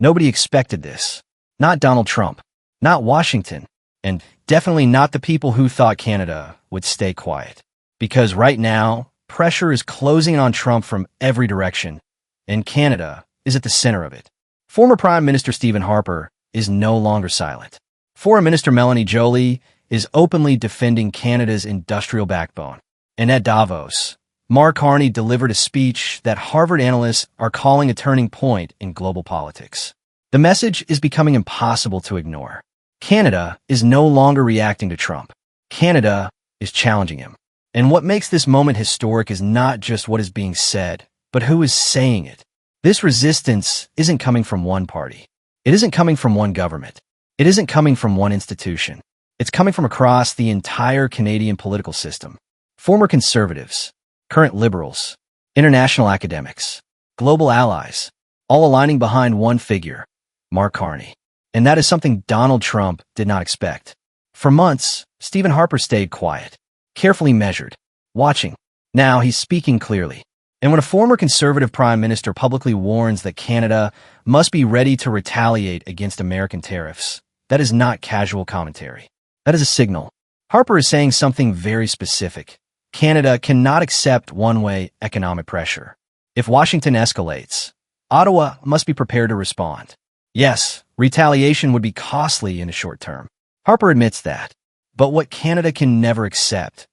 Nobody expected this. Not Donald Trump, not Washington, and definitely not the people who thought Canada would stay quiet. Because right now, pressure is closing on Trump from every direction, and Canada is at the center of it. Former Prime Minister Stephen Harper is no longer silent. Foreign Minister Melanie Joly is openly defending Canada's industrial backbone. And at Davos, Mark Carney delivered a speech that Harvard analysts are calling a turning point in global politics. The message is becoming impossible to ignore. Canada is no longer reacting to Trump. Canada is challenging him. And what makes this moment historic is not just what is being said, but who is saying it. This resistance isn't coming from one party. It isn't coming from one government. It isn't coming from one institution. It's coming from across the entire Canadian political system. Former conservatives, current liberals, international academics, global allies, all aligning behind one figure, Mark Carney. And that is something Donald Trump did not expect. For months, Stephen Harper stayed quiet, carefully measured, watching. Now he's speaking clearly. And when a former conservative prime minister publicly warns that Canada must be ready to retaliate against American tariffs, that is not casual commentary. That is a signal. Harper is saying something very specific. Canada cannot accept one-way economic pressure. If Washington escalates, Ottawa must be prepared to respond. Yes, retaliation would be costly in the short term. Harper admits that. But what Canada can never accept,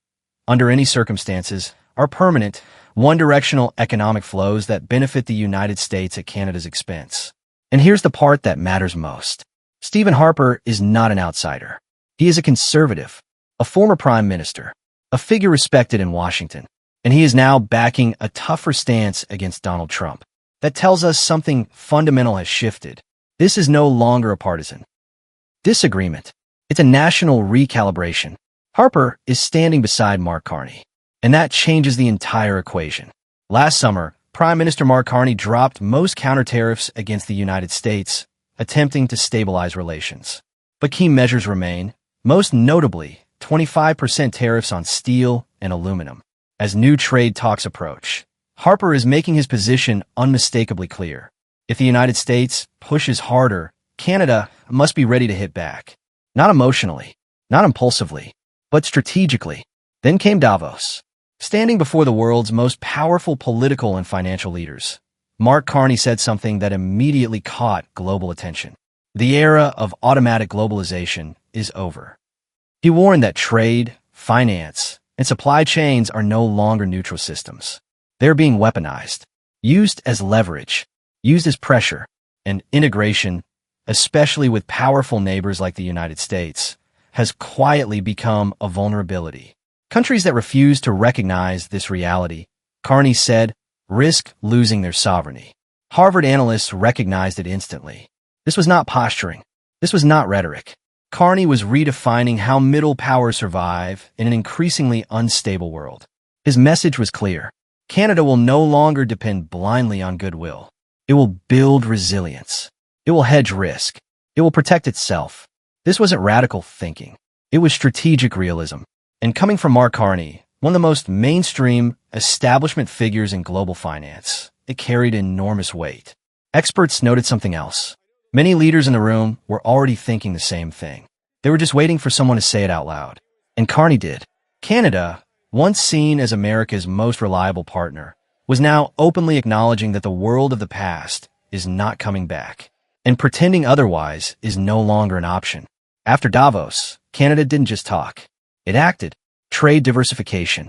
under any circumstances, are permanent, one-directional economic flows that benefit the United States at Canada's expense. And here's the part that matters most. Stephen Harper is not an outsider. He is a conservative, a former prime minister, a figure respected in Washington, and he is now backing a tougher stance against Donald Trump. That tells us something fundamental has shifted. This is no longer a partisan disagreement. It's a national recalibration. Harper is standing beside Mark Carney, and that changes the entire equation. Last summer, Prime Minister Mark Carney dropped most counter tariffs against the United States, attempting to stabilize relations. But key measures remain, most notably 25% tariffs on steel and aluminum. As new trade talks approach, Harper is making his position unmistakably clear. If the United States pushes harder, Canada must be ready to hit back. Not emotionally, not impulsively, but strategically. Then came Davos. Standing before the world's most powerful political and financial leaders, Mark Carney said something that immediately caught global attention. The era of automatic globalization is over. He warned that trade, finance, and supply chains are no longer neutral systems. They're being weaponized, used as leverage, used as pressure, and integration, especially with powerful neighbors like the United States, has quietly become a vulnerability. Countries that refuse to recognize this reality, Carney said, risk losing their sovereignty. Harvard analysts recognized it instantly. This was not posturing. This was not rhetoric. Carney was redefining how middle powers survive in an increasingly unstable world. His message was clear. Canada will no longer depend blindly on goodwill. It will build resilience. It will hedge risk. It will protect itself. This wasn't radical thinking. It was strategic realism. And coming from Mark Carney, one of the most mainstream establishment figures in global finance, it carried enormous weight. Experts noted something else. Many leaders in the room were already thinking the same thing. They were just waiting for someone to say it out loud. And Carney did. Canada, once seen as America's most reliable partner, was now openly acknowledging that the world of the past is not coming back. And pretending otherwise is no longer an option. After Davos, Canada didn't just talk. It acted. Trade diversification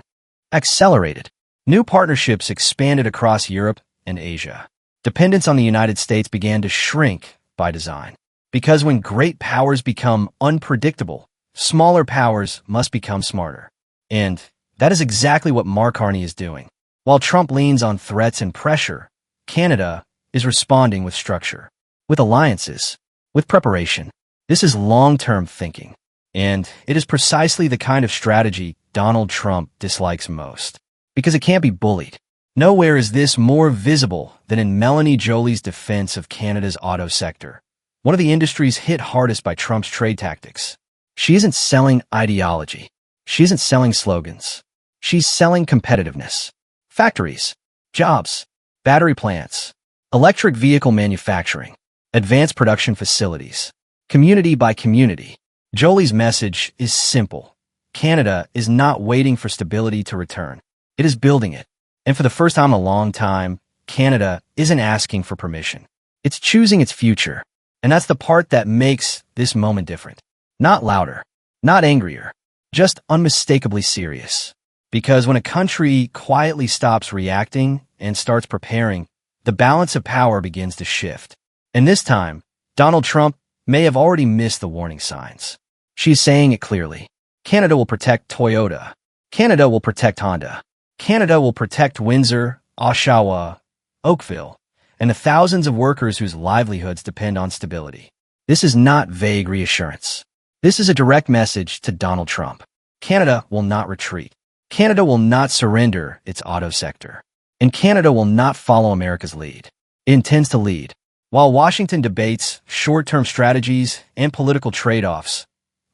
accelerated. New partnerships expanded across Europe and Asia. Dependence on the United States began to shrink by design. Because when great powers become unpredictable, smaller powers must become smarter. And that is exactly what Mark Carney is doing. While Trump leans on threats and pressure, Canada is responding with structure, with alliances, with preparation. This is long-term thinking. And it is precisely the kind of strategy Donald Trump dislikes most. Because it can't be bullied. Nowhere is this more visible than in Melanie Joly's defense of Canada's auto sector, one of the industries hit hardest by Trump's trade tactics. She isn't selling ideology. She isn't selling slogans. She's selling competitiveness. Factories, jobs, battery plants, electric vehicle manufacturing. advanced production facilities, community by community. Jolie's message is simple. Canada is not waiting for stability to return. It is building it. And for the first time in a long time, Canada isn't asking for permission. It's choosing its future. And that's the part that makes this moment different. Not louder, not angrier, just unmistakably serious. Because when a country quietly stops reacting and starts preparing, the balance of power begins to shift. And this time, Donald Trump may have already missed the warning signs. She's saying it clearly. Canada will protect Toyota. Canada will protect Honda. Canada will protect Windsor, Oshawa, Oakville, and the thousands of workers whose livelihoods depend on stability. This is not vague reassurance. This is a direct message to Donald Trump. Canada will not retreat. Canada will not surrender its auto sector. And Canada will not follow America's lead. It intends to lead. While Washington debates short-term strategies and political trade-offs,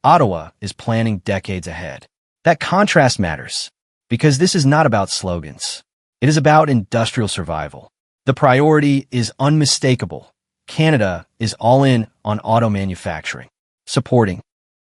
Ottawa is planning decades ahead. That contrast matters, because this is not about slogans. It is about industrial survival. The priority is unmistakable. Canada is all in on auto manufacturing, supporting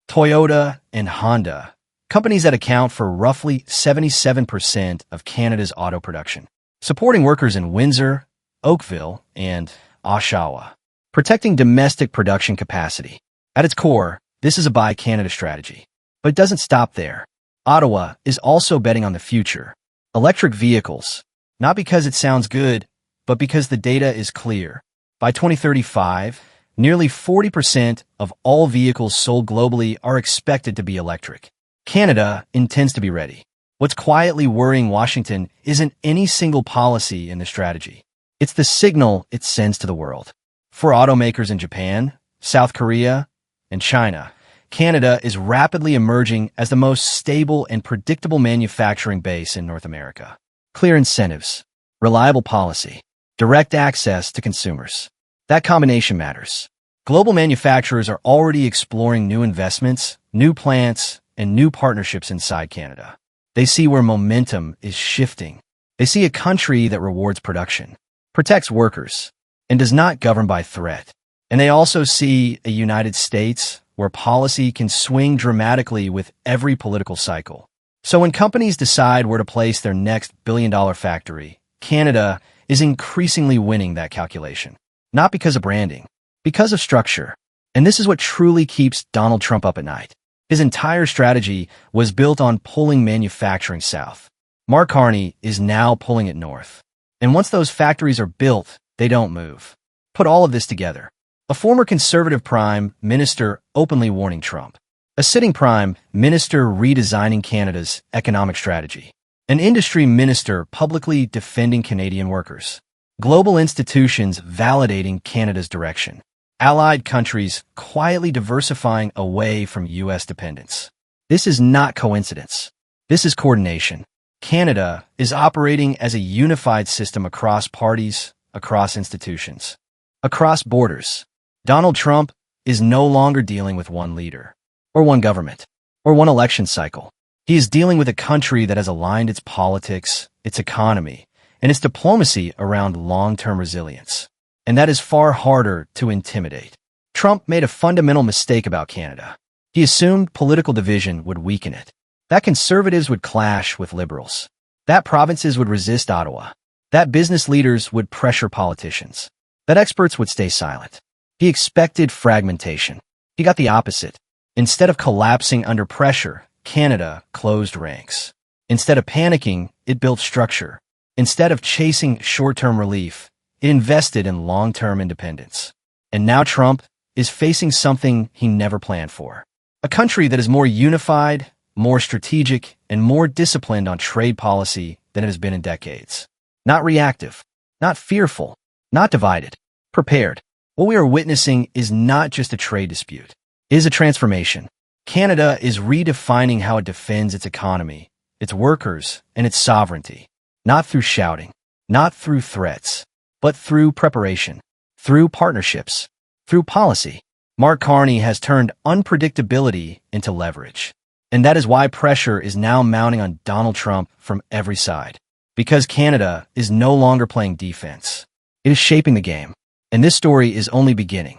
Toyota and Honda, companies that account for roughly 77% of Canada's auto production, supporting workers in Windsor, Oakville, and Oshawa, protecting domestic production capacity. At its core, this is a Buy Canada strategy. But it doesn't stop there. Ottawa is also betting on the future. Electric vehicles, not because it sounds good, but because the data is clear. By 2035, nearly 40% of all vehicles sold globally are expected to be electric. Canada intends to be ready. What's quietly worrying Washington isn't any single policy in the strategy. It's the signal it sends to the world. For automakers in Japan, South Korea, and China, Canada is rapidly emerging as the most stable and predictable manufacturing base in North America. Clear incentives, reliable policy, direct access to consumers. That combination matters. Global manufacturers are already exploring new investments, new plants, and new partnerships inside Canada. They see where momentum is shifting. They see a country that rewards production, protects workers, and does not govern by threat. And they also see a United States where policy can swing dramatically with every political cycle. So when companies decide where to place their next billion-dollar factory, Canada is increasingly winning that calculation. Not because of branding, because of structure. And this is what truly keeps Donald Trump up at night. His entire strategy was built on pulling manufacturing south. Mark Carney is now pulling it north. And once those factories are built, they don't move. Put all of this together. A former conservative prime minister openly warning Trump. A sitting prime minister redesigning Canada's economic strategy. An industry minister publicly defending Canadian workers. Global institutions validating Canada's direction. Allied countries quietly diversifying away from U.S. dependence. This is not coincidence. This is coordination. Canada is operating as a unified system across parties, across institutions, across borders. Donald Trump is no longer dealing with one leader, or one government, or one election cycle. He is dealing with a country that has aligned its politics, its economy, and its diplomacy around long-term resilience. And that is far harder to intimidate. Trump made a fundamental mistake about Canada. He assumed political division would weaken it, that conservatives would clash with liberals, that provinces would resist Ottawa, that business leaders would pressure politicians, that experts would stay silent. He expected fragmentation. He got the opposite. Instead of collapsing under pressure, Canada closed ranks. Instead of panicking, it built structure. Instead of chasing short-term relief, it invested in long-term independence. And now Trump is facing something he never planned for. A country that is more unified, more strategic, and more disciplined on trade policy than it has been in decades. Not reactive, not fearful, not divided, prepared. What we are witnessing is not just a trade dispute. It is a transformation. Canada is redefining how it defends its economy, its workers, and its sovereignty. Not through shouting, not through threats, but through preparation, through partnerships, through policy. Mark Carney has turned unpredictability into leverage. And that is why pressure is now mounting on Donald Trump from every side. Because Canada is no longer playing defense. It is shaping the game. And this story is only beginning.